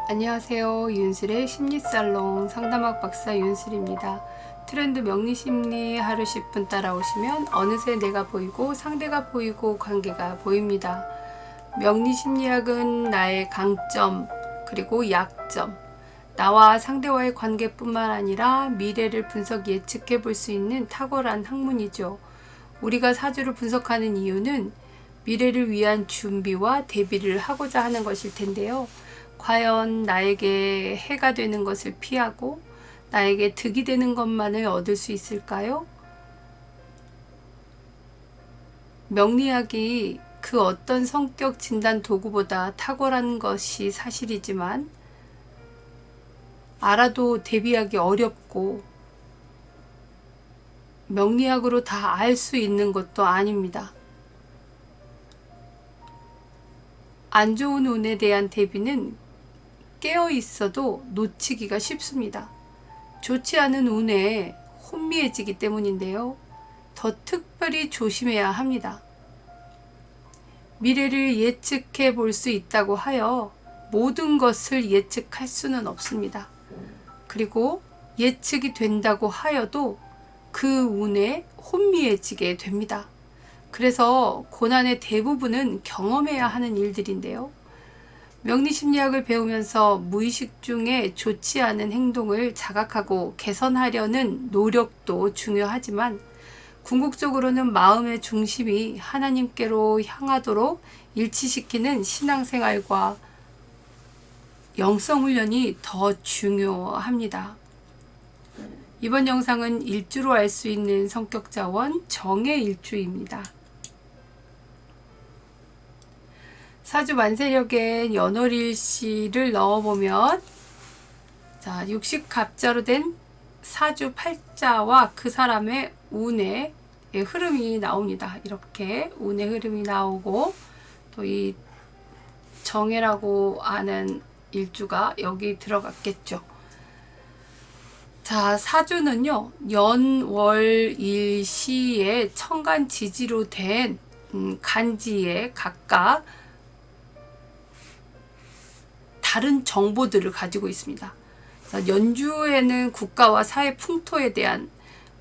안녕하세요. 윤슬의 심리살롱 상담학 박사 윤슬입니다. 트렌드 명리심리 하루 10분 따라오시면 어느새 내가 보이고 상대가 보이고 관계가 보입니다. 명리심리학은 나의 강점 그리고 약점, 나와 상대와의 관계뿐만 아니라 미래를 분석 예측해 볼 수 있는 탁월한 학문이죠. 우리가 사주를 분석하는 이유는 미래를 위한 준비와 대비를 하고자 하는 것일 텐데요. 과연 나에게 해가 되는 것을 피하고 나에게 득이 되는 것만을 얻을 수 있을까요? 명리학이 그 어떤 성격 진단 도구보다 탁월한 것이 사실이지만 알아도 대비하기 어렵고 명리학으로 다 알 수 있는 것도 아닙니다. 안 좋은 운에 대한 대비는 깨어 있어도 놓치기가 쉽습니다. 좋지 않은 운에 혼미해지기 때문인데요. 더 특별히 조심해야 합니다. 미래를 예측해 볼 수 있다고 하여 모든 것을 예측할 수는 없습니다. 그리고 예측이 된다고 하여도 그 운에 혼미해지게 됩니다. 그래서 고난의 대부분은 경험해야 하는 일들인데요. 명리심리학을 배우면서 무의식 중에 좋지 않은 행동을 자각하고 개선하려는 노력도 중요하지만 궁극적으로는 마음의 중심이 하나님께로 향하도록 일치시키는 신앙생활과 영성훈련이 더 중요합니다. 이번 영상은 일주로 알 수 있는 성격자원 정의 일주입니다. 사주 만세력엔 연월일시를 넣어보면 자, 육식갑자로 된 사주 팔자와 그 사람의 운의 흐름이 나옵니다. 이렇게 운의 흐름이 나오고 또 이 정해라고 하는 일주가 여기 들어갔겠죠. 자, 사주는요, 연월일시의 천간지지로 된 간지에 각각 다른 정보들을 가지고 있습니다. 연주에는 국가와 사회 풍토에 대한,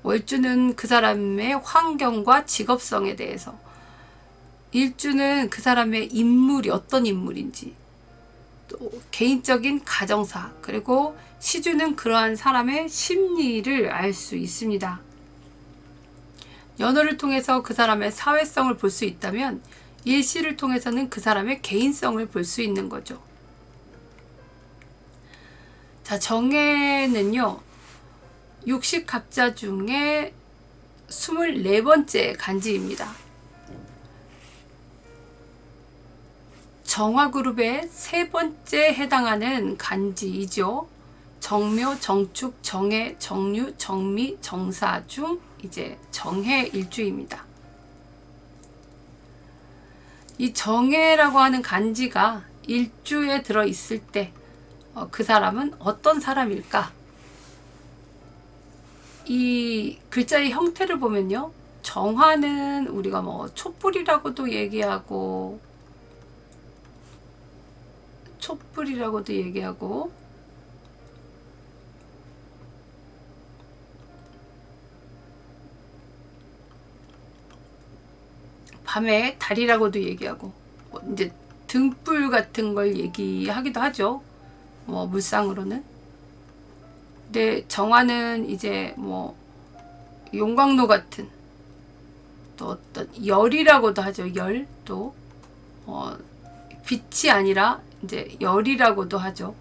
월주는 그 사람의 환경과 직업성에 대해서, 일주는 그 사람의 인물이 어떤 인물인지, 또 개인적인 가정사, 그리고 시주는 그러한 사람의 심리를 알 수 있습니다. 연월을 통해서 그 사람의 사회성을 볼 수 있다면 일시를 통해서는 그 사람의 개인성을 볼 수 있는 거죠. 자, 정해는요, 육식갑자 중에 24번째 간지입니다. 정화그룹의 세 번째 해당하는 간지이죠. 정묘, 정축, 정해, 정유, 정미, 정사 중 이제 정해 일주입니다. 이 정해라고 하는 간지가 일주에 들어 있을 때 그 사람은 어떤 사람일까? 이 글자의 형태를 보면요. 정화는 우리가 뭐 촛불이라고도 얘기하고 밤에 달이라고도 얘기하고 뭐 이제 등불 같은 걸 얘기하기도 하죠. 뭐 물상으로는. 근데 정화는 이제 뭐 용광로 같은 또 어떤 열이라고도 하죠. 열 또 빛이 아니라 이제 열이라고도 하죠.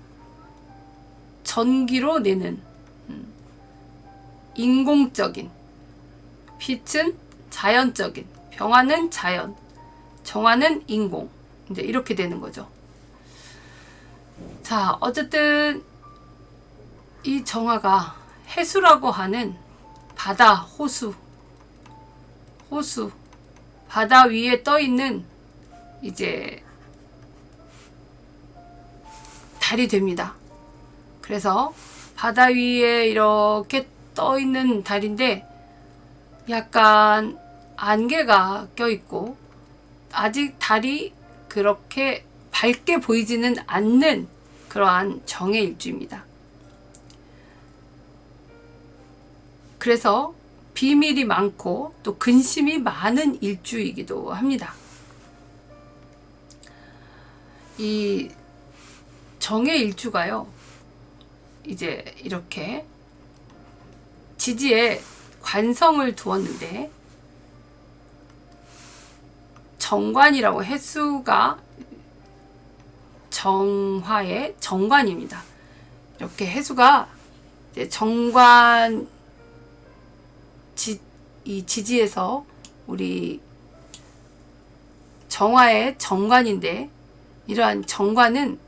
전기로 내는 인공적인, 빛은 자연적인, 병화는 자연, 정화는 인공. 이제 이렇게 되는 거죠. 자, 어쨌든 이 정화가 해수라고 하는 바다, 호수, 바다 위에 떠 있는 이제 달이 됩니다. 그래서 바다 위에 이렇게 떠 있는 달인데 약간 안개가 껴있고 아직 달이 그렇게 밝게 보이지는 않는 그러한 정의 일주입니다. 그래서 비밀이 많고 또 근심이 많은 일주이기도 합니다. 이 정의 일주가요, 이제 이렇게 지지에 관성을 두었는데, 정관이라고, 해수가 정화의 정관입니다. 이렇게 해수가 이제 정관, 이 지지에서 우리 정화의 정관인데, 이러한 정관은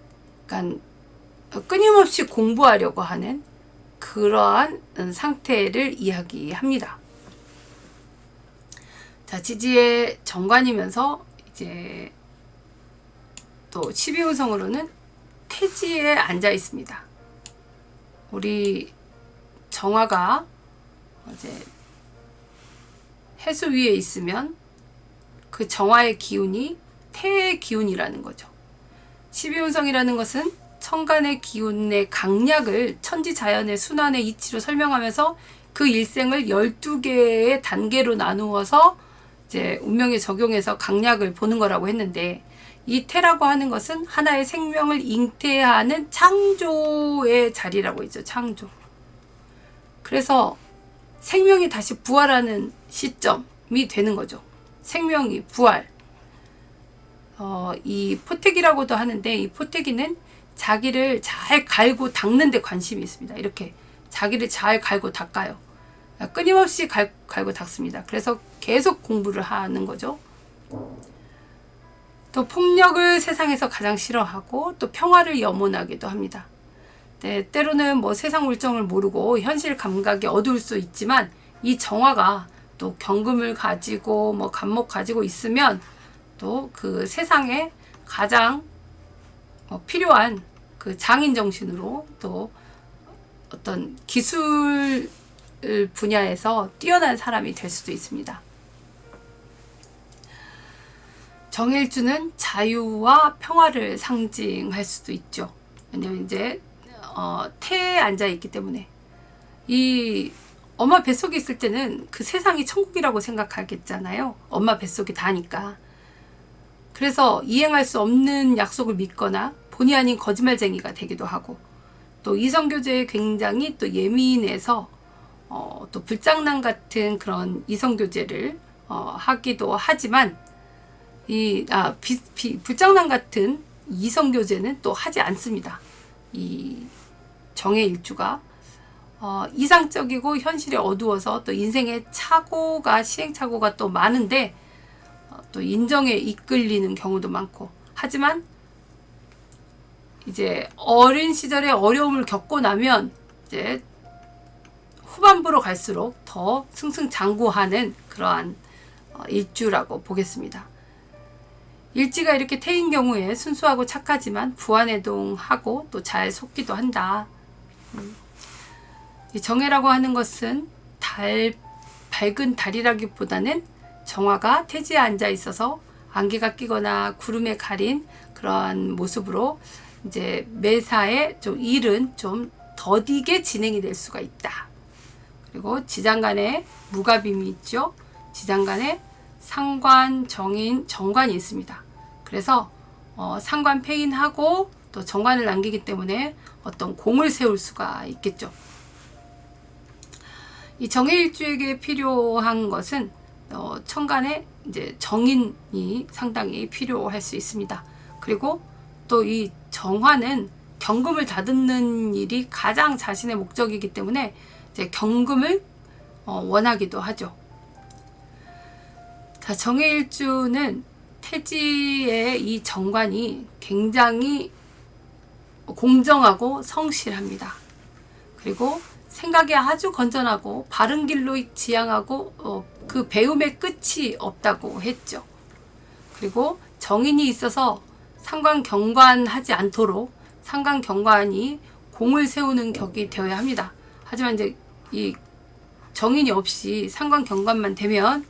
그러니까 끊임없이 공부하려고 하는 그러한 상태를 이야기합니다. 자, 지지의 정관이면서 이제 또 12운성으로는 태지에 앉아 있습니다. 우리 정화가 이제 해수 위에 있으면 그 정화의 기운이 태의 기운이라는 거죠. 12운성이라는 것은 천간의 기운의 강약을 천지자연의 순환의 이치로 설명하면서 그 일생을 12개의 단계로 나누어서 이제 운명에 적용해서 강약을 보는 거라고 했는데, 이 태라고 하는 것은 하나의 생명을 잉태하는 창조의 자리라고 했죠. 창조. 그래서 생명이 다시 부활하는 시점이 되는 거죠. 생명이 부활. 이 포태기라고도 하는데, 이 포태기는 자기를 잘 갈고 닦는 데 관심이 있습니다. 이렇게 자기를 잘 갈고 닦아요. 끊임없이 갈고 닦습니다. 그래서 계속 공부를 하는 거죠. 또 폭력을 세상에서 가장 싫어하고 또 평화를 염원하기도 합니다. 네, 때로는 뭐 세상 물정을 모르고 현실 감각이 어두울 수 있지만, 이 정화가 또 경금을 가지고 뭐 간목 가지고 있으면 또 그 세상에 가장 필요한 그 장인 정신으로 또 어떤 기술 분야에서 뛰어난 사람이 될 수도 있습니다. 정일주는 자유와 평화를 상징할 수도 있죠. 왜냐면 이제 태에 앉아 있기 때문에, 이 엄마 뱃속에 있을 때는 그 세상이 천국이라고 생각하겠잖아요. 엄마 뱃속이 다니까. 그래서 이행할 수 없는 약속을 믿거나 본의 아닌 거짓말쟁이가 되기도 하고, 또 이성교제에 굉장히 또 예민해서 또 불장난 같은 그런 이성교제를 하기도 하지만, 불장난 같은 이성교제는 또 하지 않습니다. 이 정의 일주가 이상적이고 현실이 어두워서 또 인생의 시행착오가 또 많은데, 또 인정에 이끌리는 경우도 많고, 하지만 이제 어린 시절에 어려움을 겪고 나면 이제 후반부로 갈수록 더 승승장구하는 그러한 일주라고 보겠습니다. 일지가 이렇게 태인 경우에 순수하고 착하지만 부안해동하고 또 잘 속기도 한다. 이 정해라고 하는 것은 밝은 달이라기보다는 정화가 태지에 앉아 있어서 안개가 끼거나 구름에 가린 그러한 모습으로 이제 매사에 좀 일은 좀 더디게 진행이 될 수가 있다. 그리고 지장간에 무갑임이 있죠. 지장간에 상관, 정인, 정관이 있습니다. 그래서 상관 폐인하고 또 정관을 남기기 때문에 어떤 공을 세울 수가 있겠죠. 이 정해일주에게 필요한 것은 천간에 이제 정인이 상당히 필요할 수 있습니다. 그리고 또 이 정화는 경금을 다듬는 일이 가장 자신의 목적이기 때문에 이제 경금을 원하기도 하죠. 자, 정해일주는 태지의 이 정관이 굉장히 공정하고 성실합니다. 그리고 생각이 아주 건전하고 바른 길로 지향하고 그 배움의 끝이 없다고 했죠. 그리고 정인이 있어서 상관경관하지 않도록 상관경관이 공을 세우는 격이 되어야 합니다. 하지만 이제 이 정인이 없이 상관경관만 되면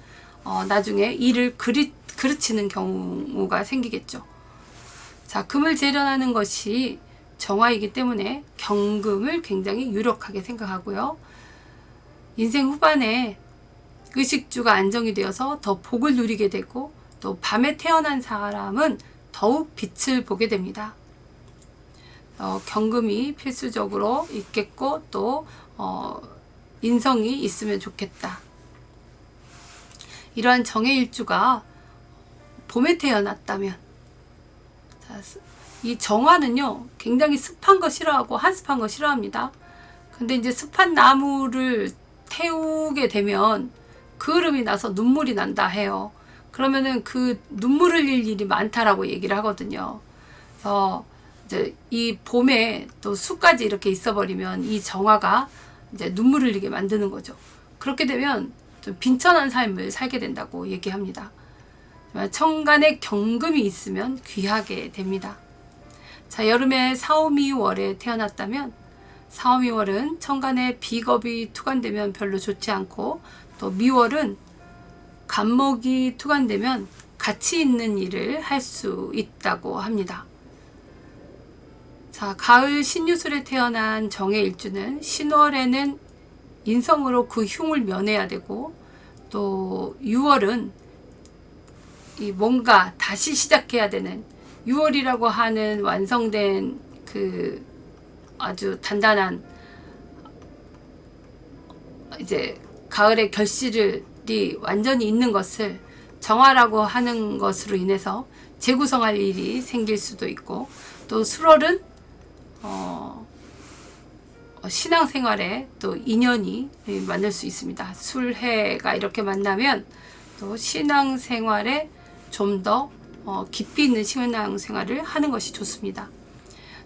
나중에 일을 그르치는 경우가 생기겠죠. 자, 금을 재련하는 것이 정화이기 때문에 경금을 굉장히 유력하게 생각하고요. 인생 후반에 의식주가 안정이 되어서 더 복을 누리게 되고 또 밤에 태어난 사람은 더욱 빛을 보게 됩니다. 경금이 필수적으로 있겠고 또 인성이 있으면 좋겠다. 이러한 정해일주가 봄에 태어났다면, 이 정화는요 굉장히 습한 거 싫어하고 한습한 거 싫어합니다. 근데 이제 습한 나무를 태우게 되면 그을음이 나서 눈물이 난다 해요. 그러면은 그 눈물 흘릴 일이 많다라고 얘기를 하거든요. 그래서 이제 이 봄에 또 숲까지 이렇게 있어버리면 이 정화가 이제 눈물 흘리게 만드는 거죠. 그렇게 되면 좀 빈천한 삶을 살게 된다고 얘기합니다. 천간에 경금이 있으면 귀하게 됩니다. 자, 여름에 4, 5, 2월에 태어났다면 4, 5, 2월은 천간에 비겁이 투관되면 별로 좋지 않고 또 미월은 간목이 투관되면 가치 있는 일을 할 수 있다고 합니다. 자, 가을 신유술에 태어난 정해일주는 신월에는 인성으로 그 흉을 면해야 되고 또 6월은 이 뭔가 다시 시작해야 되는 6월이라고 하는 완성된 그 아주 단단한 이제 가을의 결실이 완전히 있는 것을 정화라고 하는 것으로 인해서 재구성할 일이 생길 수도 있고 또 수월은 신앙생활에 또 인연이 만날 수 있습니다. 술해가 이렇게 만나면 또 신앙생활에 좀 더 깊이 있는 신앙생활을 하는 것이 좋습니다.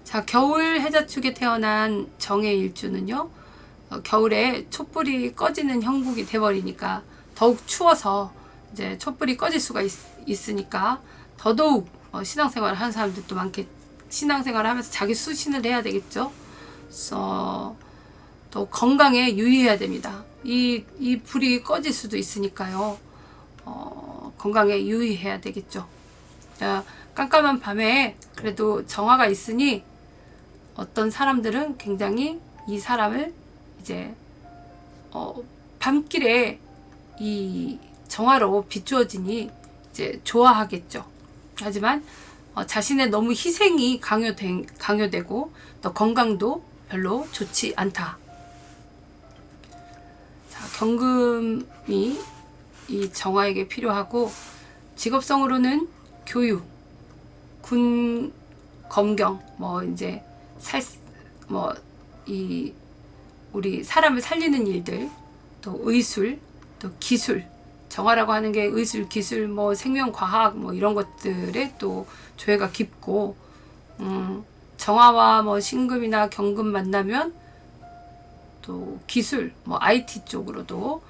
자, 겨울 해자축에 태어난 정해일주는요 겨울에 촛불이 꺼지는 형국이 돼버리니까 더욱 추워서 이제 촛불이 꺼질 수가 있으니까 더더욱 신앙생활을 하는 사람들도 신앙생활을 하면서 자기 수신을 해야 되겠죠. 또 건강에 유의해야 됩니다. 이 불이 꺼질 수도 있으니까요. 건강에 유의해야 되겠죠. 깜깜한 밤에 그래도 정화가 있으니 어떤 사람들은 굉장히 이 사람을 이제 밤길에 이 정화로 비추어지니 이제 좋아하겠죠. 하지만 자신의 너무 희생이 강요되고 또 건강도 별로 좋지 않다. 자, 경금이 이 정화에게 필요하고 직업성으로는 교육, 군, 검경, 이제 우리 사람을 살리는 일들, 또 의술, 또 기술, 정화라고 하는 게 의술, 기술, 생명과학 이런 것들에 또 조예가 깊고, 정화와 신금이나 경금 만나면 또 기술, IT 쪽으로도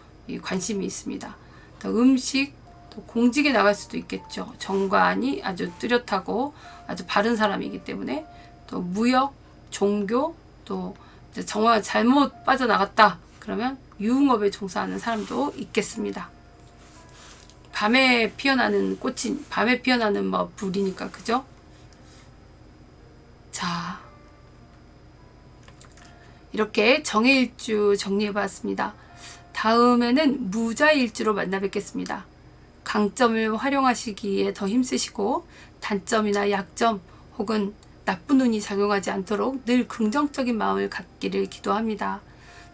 관심이 있습니다. 또 음식, 또 공직에 나갈 수도 있겠죠. 정관이 아주 뚜렷하고 아주 바른 사람이기 때문에 또 무역, 종교, 또 정화가 잘못 빠져나갔다 그러면 유흥업에 종사하는 사람도 있겠습니다. 밤에 피어나는 꽃이 밤에 피어나는 불이니까 그죠? 자, 이렇게 정해일주 정리해봤습니다. 다음에는 무자일주로 만나 뵙겠습니다. 강점을 활용하시기에 더 힘쓰시고 단점이나 약점 혹은 나쁜 운이 작용하지 않도록 늘 긍정적인 마음을 갖기를 기도합니다.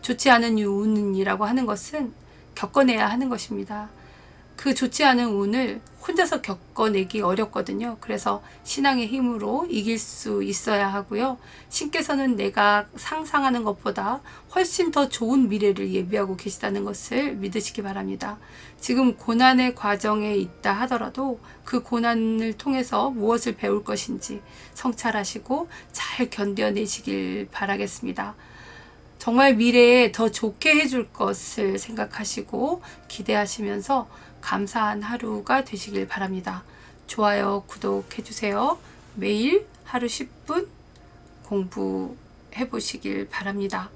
좋지 않은 운이라고 하는 것은 겪어내야 하는 것입니다. 그 좋지 않은 운을 혼자서 겪어내기 어렵거든요. 그래서 신앙의 힘으로 이길 수 있어야 하고요. 신께서는 내가 상상하는 것보다 훨씬 더 좋은 미래를 예비하고 계시다는 것을 믿으시기 바랍니다. 지금 고난의 과정에 있다 하더라도 그 고난을 통해서 무엇을 배울 것인지 성찰하시고 잘 견뎌내시길 바라겠습니다. 정말 미래에 더 좋게 해줄 것을 생각하시고 기대하시면서 감사한 하루가 되시길 바랍니다. 좋아요, 구독해주세요. 매일 하루 10분 공부해 보시길 바랍니다.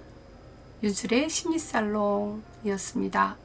윤술의 심리살롱이었습니다.